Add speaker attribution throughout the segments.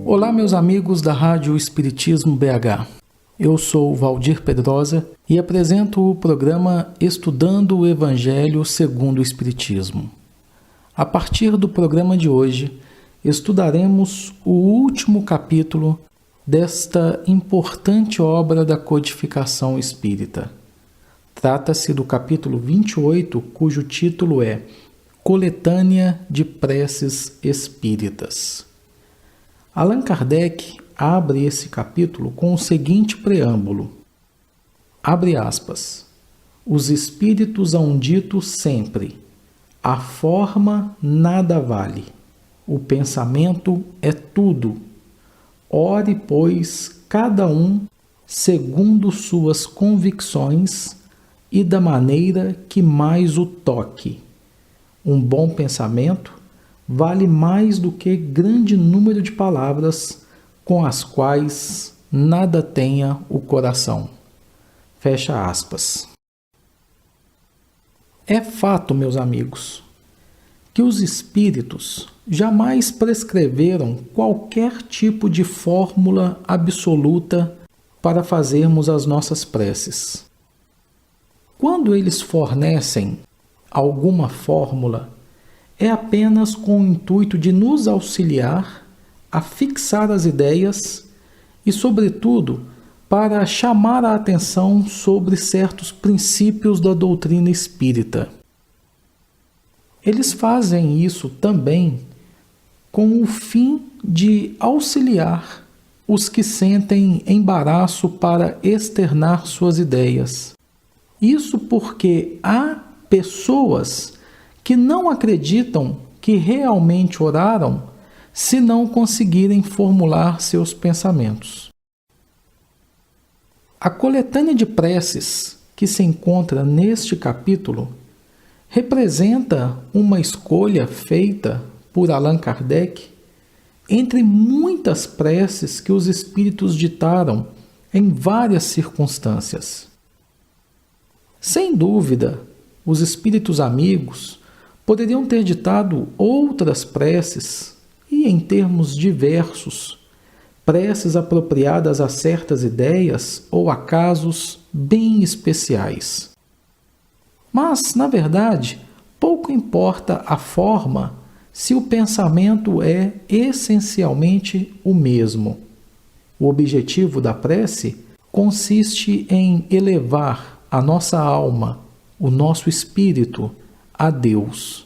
Speaker 1: Olá, meus amigos da Rádio Espiritismo BH. Eu sou Valdir Pedrosa e apresento o programa Estudando o Evangelho segundo o Espiritismo. A partir do programa de hoje, estudaremos o último capítulo desta importante obra da codificação espírita. Trata-se do capítulo 28, cujo título é Coletânea de Preces Espíritas. Allan Kardec abre esse capítulo com o seguinte preâmbulo. Abre aspas. Os espíritos hão dito sempre: a forma nada vale. O pensamento é tudo. Ore, pois, cada um segundo suas convicções e da maneira que mais o toque. Um bom pensamento vale mais do que grande número de palavras com as quais nada tenha o coração. Fecha aspas. É fato, meus amigos, que os espíritos jamais prescreveram qualquer tipo de fórmula absoluta para fazermos as nossas preces. Quando eles fornecem alguma fórmula, é apenas com o intuito de nos auxiliar a fixar as ideias e, sobretudo, para chamar a atenção sobre certos princípios da doutrina espírita. Eles fazem isso também com o fim de auxiliar os que sentem embaraço para externar suas ideias. Isso porque há pessoas que não acreditam que realmente oraram se não conseguirem formular seus pensamentos. A coletânea de preces que se encontra neste capítulo representa uma escolha feita por Allan Kardec entre muitas preces que os espíritos ditaram em várias circunstâncias. Sem dúvida, os espíritos amigos poderiam ter ditado outras preces e, em termos diversos, preces apropriadas a certas ideias ou a casos bem especiais. Mas, na verdade, pouco importa a forma se o pensamento é essencialmente o mesmo. O objetivo da prece consiste em elevar a nossa alma, o nosso espírito, a Deus.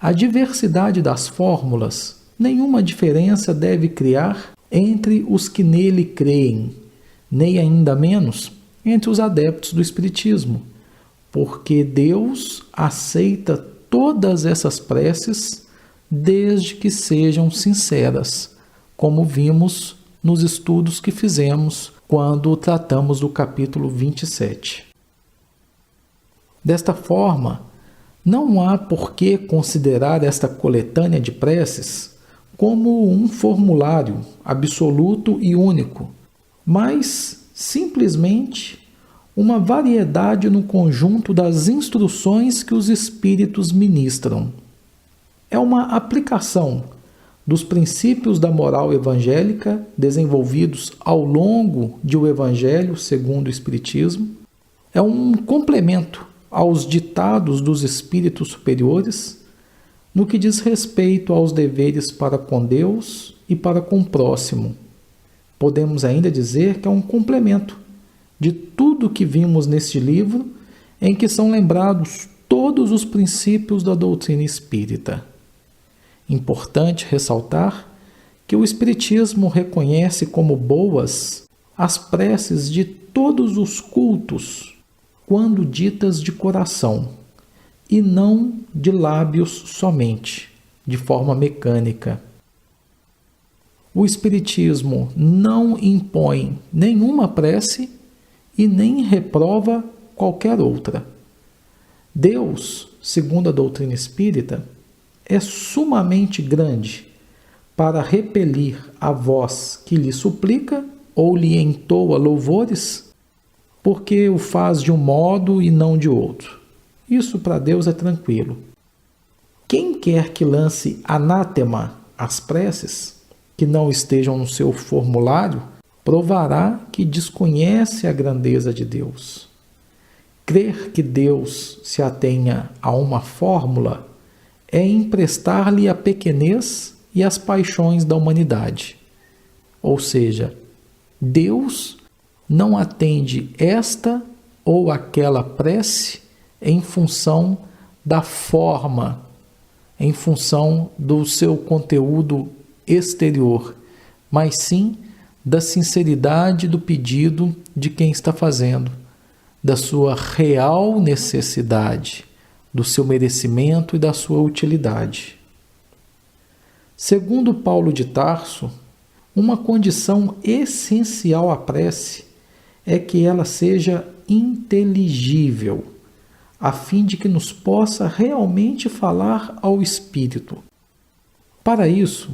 Speaker 1: A diversidade das fórmulas nenhuma diferença deve criar entre os que nele creem, nem ainda menos entre os adeptos do Espiritismo, porque Deus aceita todas essas preces desde que sejam sinceras, como vimos nos estudos que fizemos quando tratamos do capítulo 27. Desta forma, não há por que considerar esta coletânea de preces como um formulário absoluto e único, mas simplesmente uma variedade no conjunto das instruções que os espíritos ministram. É uma aplicação dos princípios da moral evangélica desenvolvidos ao longo de O Evangelho segundo o Espiritismo. É um complemento aos ditados dos espíritos superiores no que diz respeito aos deveres para com Deus e para com o próximo. Podemos ainda dizer que é um complemento de tudo que vimos neste livro, em que são lembrados todos os princípios da doutrina espírita. Importante ressaltar que o Espiritismo reconhece como boas as preces de todos os cultos, quando ditas de coração, e não de lábios somente, de forma mecânica. O Espiritismo não impõe nenhuma prece e nem reprova qualquer outra. Deus, segundo a doutrina espírita, é sumamente grande para repelir a voz que lhe suplica ou lhe entoa louvores, porque o faz de um modo e não de outro. Isso para Deus é tranquilo. Quem quer que lance anátema às preces, que não estejam no seu formulário, provará que desconhece a grandeza de Deus. Crer que Deus se atenha a uma fórmula é emprestar-lhe a pequenez e as paixões da humanidade. Ou seja, Deus não atende esta ou aquela prece em função da forma, em função do seu conteúdo exterior, mas sim da sinceridade do pedido de quem está fazendo, da sua real necessidade, do seu merecimento e da sua utilidade. Segundo Paulo de Tarso, uma condição essencial à prece é que ela seja inteligível, a fim de que nos possa realmente falar ao Espírito. Para isso,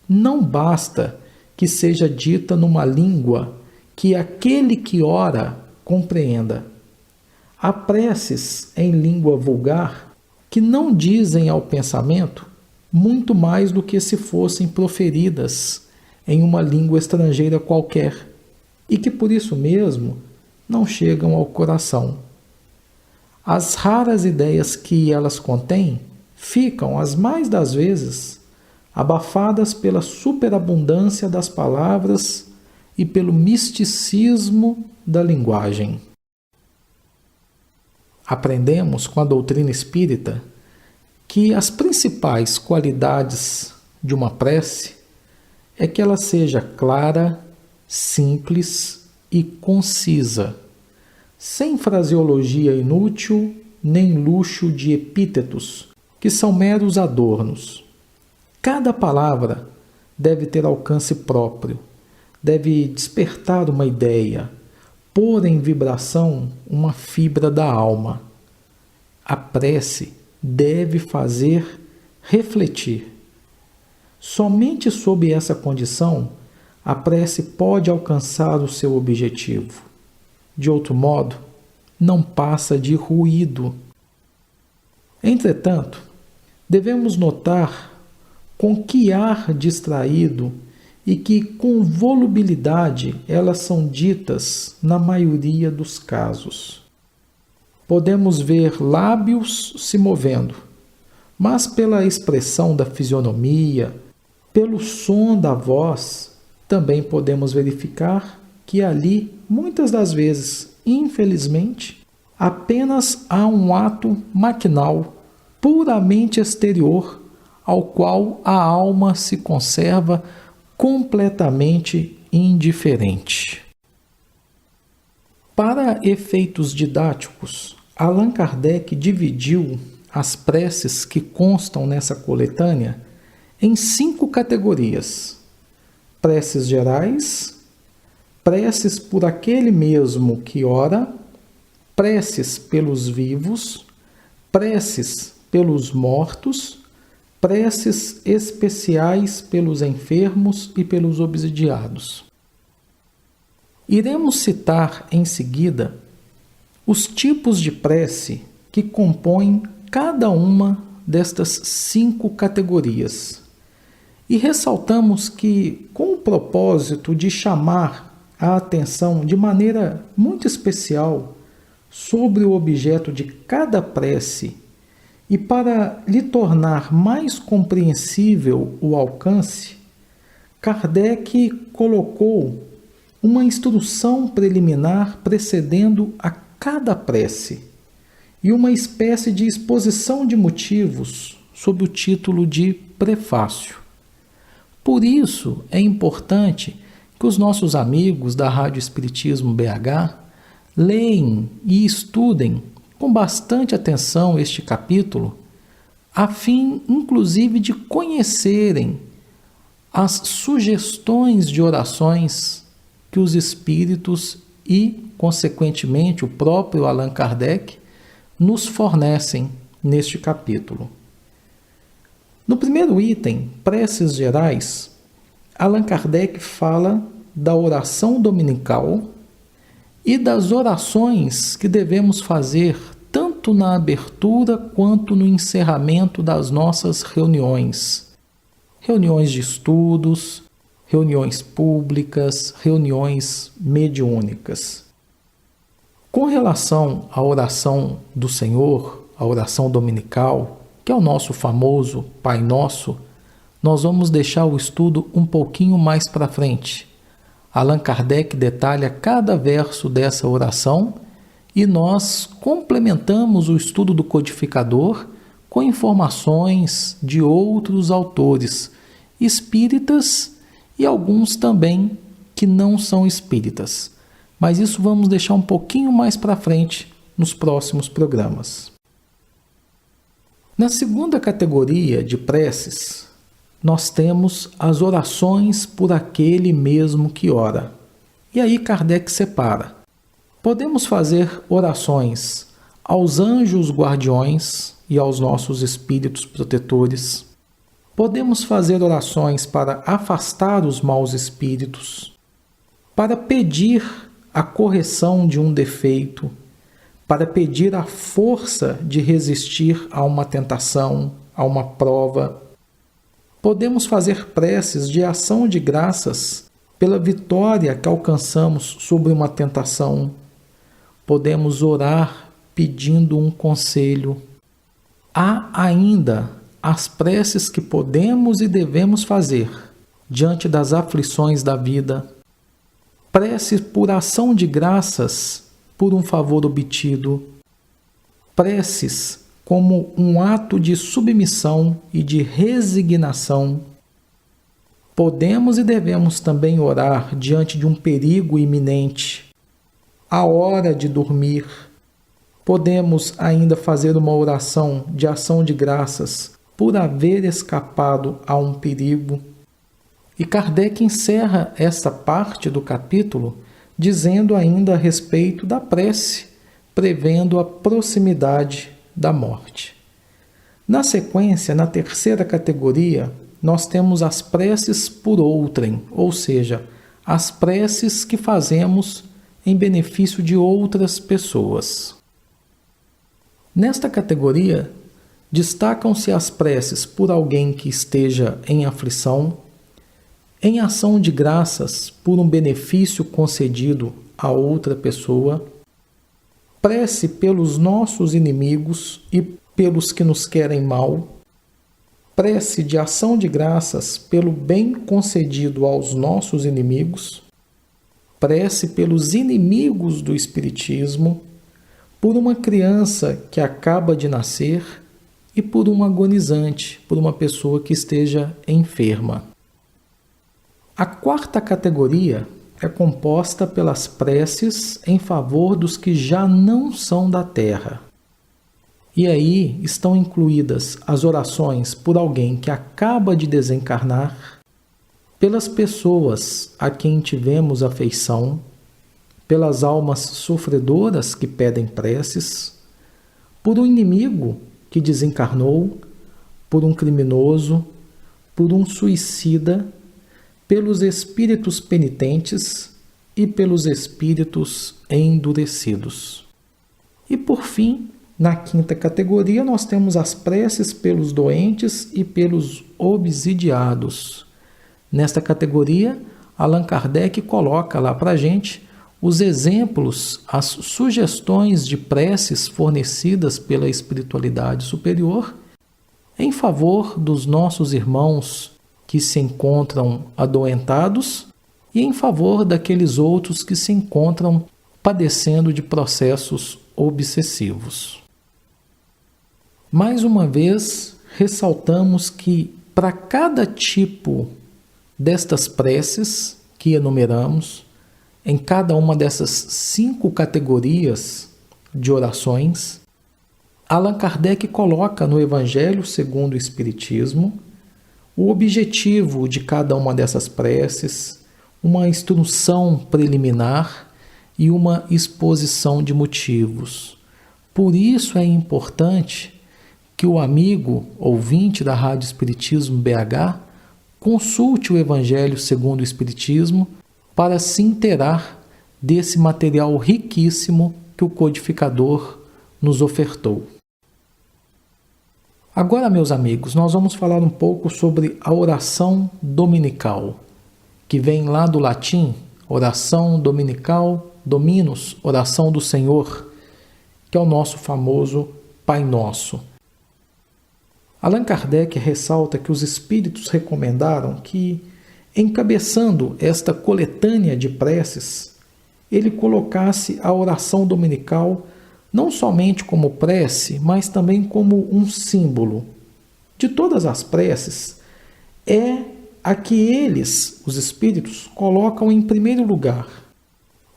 Speaker 1: não basta que seja dita numa língua que aquele que ora compreenda. Há preces em língua vulgar que não dizem ao pensamento muito mais do que se fossem proferidas em uma língua estrangeira qualquer, e que por isso mesmo não chegam ao coração. As raras ideias que elas contêm ficam, as mais das vezes, abafadas pela superabundância das palavras e pelo misticismo da linguagem. Aprendemos com a doutrina espírita que as principais qualidades de uma prece é que ela seja clara, simples e concisa, sem fraseologia inútil nem luxo de epítetos, que são meros adornos. Cada palavra deve ter alcance próprio, deve despertar uma ideia, pôr em vibração uma fibra da alma. A prece deve fazer refletir. Somente sob essa condição, a prece pode alcançar o seu objetivo. De outro modo, não passa de ruído. Entretanto, devemos notar com que ar distraído e que com volubilidade elas são ditas na maioria dos casos. Podemos ver lábios se movendo, mas pela expressão da fisionomia, pelo som da voz, também podemos verificar que ali, muitas das vezes, infelizmente, apenas há um ato maquinal, puramente exterior, ao qual a alma se conserva completamente indiferente. Para efeitos didáticos, Allan Kardec dividiu as preces que constam nessa coletânea em 5 categorias: preces gerais, preces por aquele mesmo que ora, preces pelos vivos, preces pelos mortos, preces especiais pelos enfermos e pelos obsidiados. Iremos citar em seguida os tipos de prece que compõem cada uma destas 5 categorias. E ressaltamos que, com o propósito de chamar a atenção de maneira muito especial sobre o objeto de cada prece e para lhe tornar mais compreensível o alcance, Kardec colocou uma instrução preliminar precedendo a cada prece e uma espécie de exposição de motivos sob o título de prefácio. Por isso, é importante que os nossos amigos da Rádio Espiritismo BH leem e estudem com bastante atenção este capítulo, a fim, inclusive, de conhecerem as sugestões de orações que os espíritos e, consequentemente, o próprio Allan Kardec nos fornecem neste capítulo. No primeiro item, preces gerais, Allan Kardec fala da oração dominical e das orações que devemos fazer tanto na abertura quanto no encerramento das nossas reuniões. Reuniões de estudos, reuniões públicas, reuniões mediúnicas. Com relação à oração do Senhor, a oração dominical, que é o nosso famoso Pai Nosso, nós vamos deixar o estudo um pouquinho mais para frente. Allan Kardec detalha cada verso dessa oração e nós complementamos o estudo do codificador com informações de outros autores espíritas e alguns também que não são espíritas. Mas isso vamos deixar um pouquinho mais para frente nos próximos programas. Na segunda categoria de preces, nós temos as orações por aquele mesmo que ora. E aí Kardec separa. Podemos fazer orações aos anjos guardiões e aos nossos espíritos protetores. Podemos fazer orações para afastar os maus espíritos, para pedir a correção de um defeito, para pedir a força de resistir a uma tentação, a uma prova. Podemos fazer preces de ação de graças pela vitória que alcançamos sobre uma tentação. Podemos orar pedindo um conselho. Há ainda as preces que podemos e devemos fazer diante das aflições da vida. Prece por ação de graças por um favor obtido. Preces como um ato de submissão e de resignação. Podemos e devemos também orar diante de um perigo iminente, à hora de dormir. Podemos ainda fazer uma oração de ação de graças por haver escapado a um perigo. E Kardec encerra essa parte do capítulo dizendo ainda a respeito da prece, prevendo a proximidade da morte. Na sequência, na terceira categoria, nós temos as preces por outrem, ou seja, as preces que fazemos em benefício de outras pessoas. Nesta categoria, destacam-se as preces por alguém que esteja em aflição, em ação de graças por um benefício concedido a outra pessoa, prece pelos nossos inimigos e pelos que nos querem mal, prece de ação de graças pelo bem concedido aos nossos inimigos, prece pelos inimigos do Espiritismo, por uma criança que acaba de nascer e por um agonizante, por uma pessoa que esteja enferma. A quarta categoria é composta pelas preces em favor dos que já não são da terra. E aí estão incluídas as orações por alguém que acaba de desencarnar, pelas pessoas a quem tivemos afeição, pelas almas sofredoras que pedem preces, por um inimigo que desencarnou, por um criminoso, por um suicida, pelos espíritos penitentes e pelos espíritos endurecidos. E por fim, na quinta categoria, nós temos as preces pelos doentes e pelos obsidiados. Nesta categoria, Allan Kardec coloca lá para a gente os exemplos, as sugestões de preces fornecidas pela espiritualidade superior em favor dos nossos irmãos que se encontram adoentados e em favor daqueles outros que se encontram padecendo de processos obsessivos. Mais uma vez, ressaltamos que para cada tipo destas preces que enumeramos, em cada uma dessas 5 categorias de orações, Allan Kardec coloca no Evangelho segundo o Espiritismo o objetivo de cada uma dessas preces, uma instrução preliminar e uma exposição de motivos. Por isso é importante que o amigo ouvinte da Rádio Espiritismo BH consulte o Evangelho segundo o Espiritismo para se inteirar desse material riquíssimo que o codificador nos ofertou. Agora, meus amigos, nós vamos falar um pouco sobre a oração dominical, que vem lá do latim, oração dominical, dominus, oração do Senhor, que é o nosso famoso Pai Nosso. Allan Kardec ressalta que os espíritos recomendaram que, encabeçando esta coletânea de preces, ele colocasse a oração dominical não somente como prece, mas também como um símbolo. De todas as preces, é a que eles, os espíritos, colocam em primeiro lugar.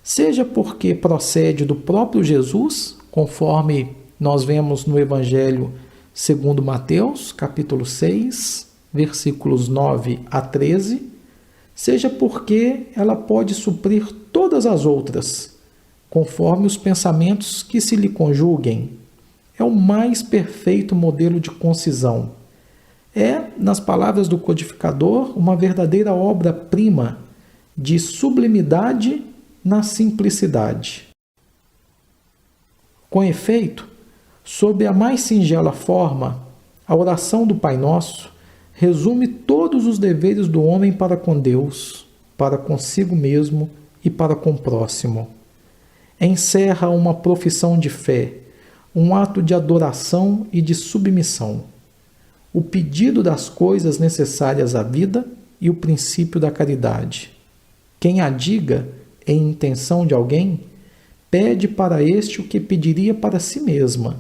Speaker 1: Seja porque procede do próprio Jesus, conforme nós vemos no Evangelho segundo Mateus, capítulo 6, versículos 9 a 13, seja porque ela pode suprir todas as outras, conforme os pensamentos que se lhe conjuguem. É o mais perfeito modelo de concisão. É, nas palavras do codificador, uma verdadeira obra-prima de sublimidade na simplicidade. Com efeito, sob a mais singela forma, a oração do Pai Nosso resume todos os deveres do homem para com Deus, para consigo mesmo e para com o próximo. Encerra uma profissão de fé, um ato de adoração e de submissão, o pedido das coisas necessárias à vida e o princípio da caridade. Quem a diga em intenção de alguém, pede para este o que pediria para si mesma.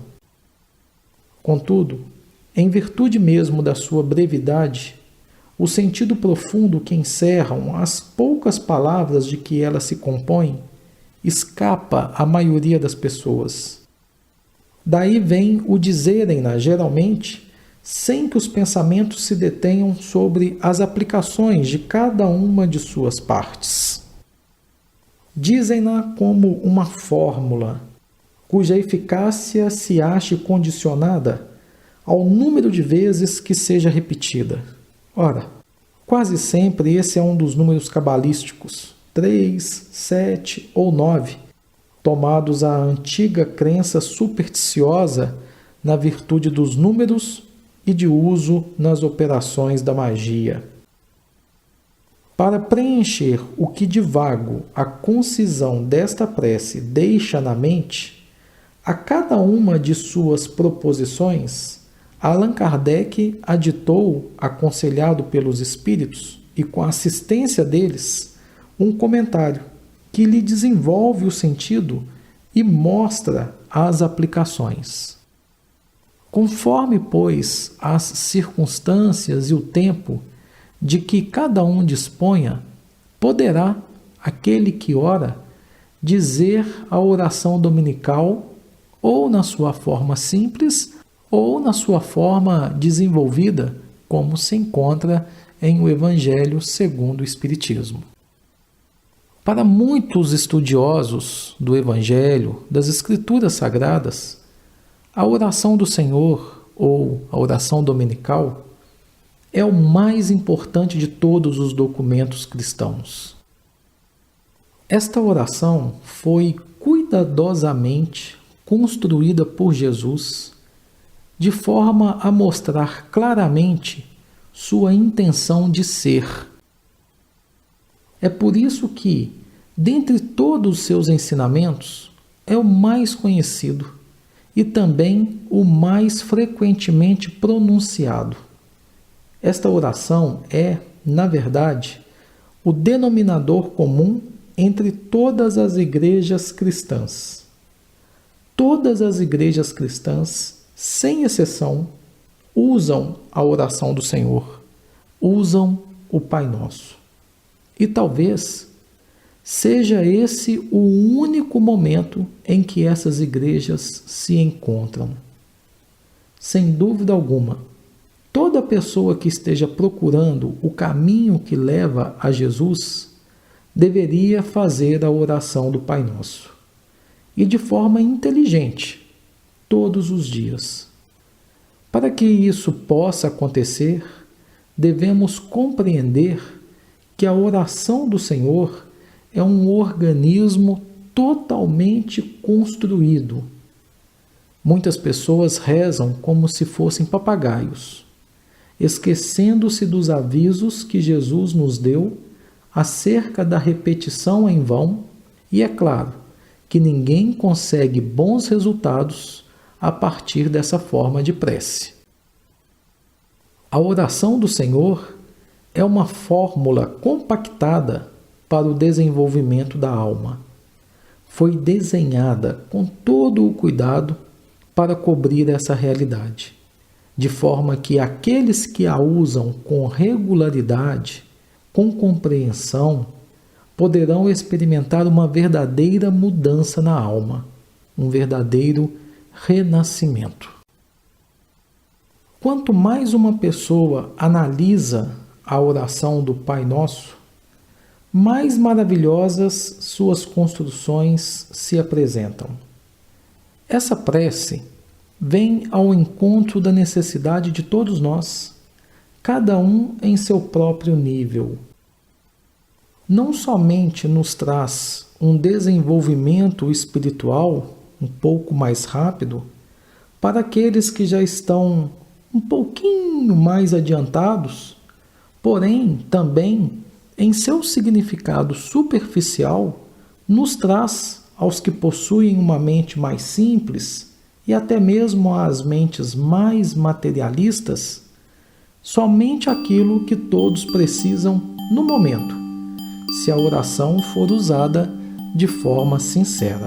Speaker 1: Contudo, em virtude mesmo da sua brevidade, o sentido profundo que encerram as poucas palavras de que ela se compõe escapa à maioria das pessoas. Daí vem o dizerem-na, geralmente, sem que os pensamentos se detenham sobre as aplicações de cada uma de suas partes. Dizem-na como uma fórmula, cuja eficácia se ache condicionada ao número de vezes que seja repetida. Ora, quase sempre esse é um dos números cabalísticos, 3, 7 ou 9, tomados à antiga crença supersticiosa na virtude dos números e de uso nas operações da magia. Para preencher o que de vago a concisão desta prece deixa na mente, a cada uma de suas proposições, Allan Kardec aditou, aconselhado pelos espíritos e com a assistência deles, um comentário que lhe desenvolve o sentido e mostra as aplicações. Conforme, pois, as circunstâncias e o tempo de que cada um disponha, poderá aquele que ora dizer a oração dominical ou na sua forma simples ou na sua forma desenvolvida, como se encontra em o Evangelho segundo o Espiritismo. Para muitos estudiosos do Evangelho, das Escrituras Sagradas, a oração do Senhor, ou a oração dominical, é o mais importante de todos os documentos cristãos. Esta oração foi cuidadosamente construída por Jesus, de forma a mostrar claramente sua intenção de ser. É por isso que, dentre todos os seus ensinamentos, é o mais conhecido e também o mais frequentemente pronunciado. Esta oração é, na verdade, o denominador comum entre todas as igrejas cristãs. Todas as igrejas cristãs, sem exceção, usam a oração do Senhor, usam o Pai Nosso. E talvez seja esse o único momento em que essas igrejas se encontram. Sem dúvida alguma, toda pessoa que esteja procurando o caminho que leva a Jesus deveria fazer a oração do Pai Nosso. E de forma inteligente, todos os dias. Para que isso possa acontecer, devemos compreender que a oração do Senhor é um organismo totalmente construído. Muitas pessoas rezam como se fossem papagaios, esquecendo-se dos avisos que Jesus nos deu acerca da repetição em vão, e é claro que ninguém consegue bons resultados a partir dessa forma de prece. A oração do Senhor é uma fórmula compactada para o desenvolvimento da alma. Foi desenhada com todo o cuidado para cobrir essa realidade, de forma que aqueles que a usam com regularidade, com compreensão, poderão experimentar uma verdadeira mudança na alma, um verdadeiro renascimento. Quanto mais uma pessoa analisa a oração do Pai Nosso, mais maravilhosas suas construções se apresentam. Essa prece vem ao encontro da necessidade de todos nós, cada um em seu próprio nível. Não somente nos traz um desenvolvimento espiritual um pouco mais rápido para aqueles que já estão um pouquinho mais adiantados, porém também em seu significado superficial nos traz aos que possuem uma mente mais simples e até mesmo às mentes mais materialistas, somente aquilo que todos precisam no momento, se a oração for usada de forma sincera.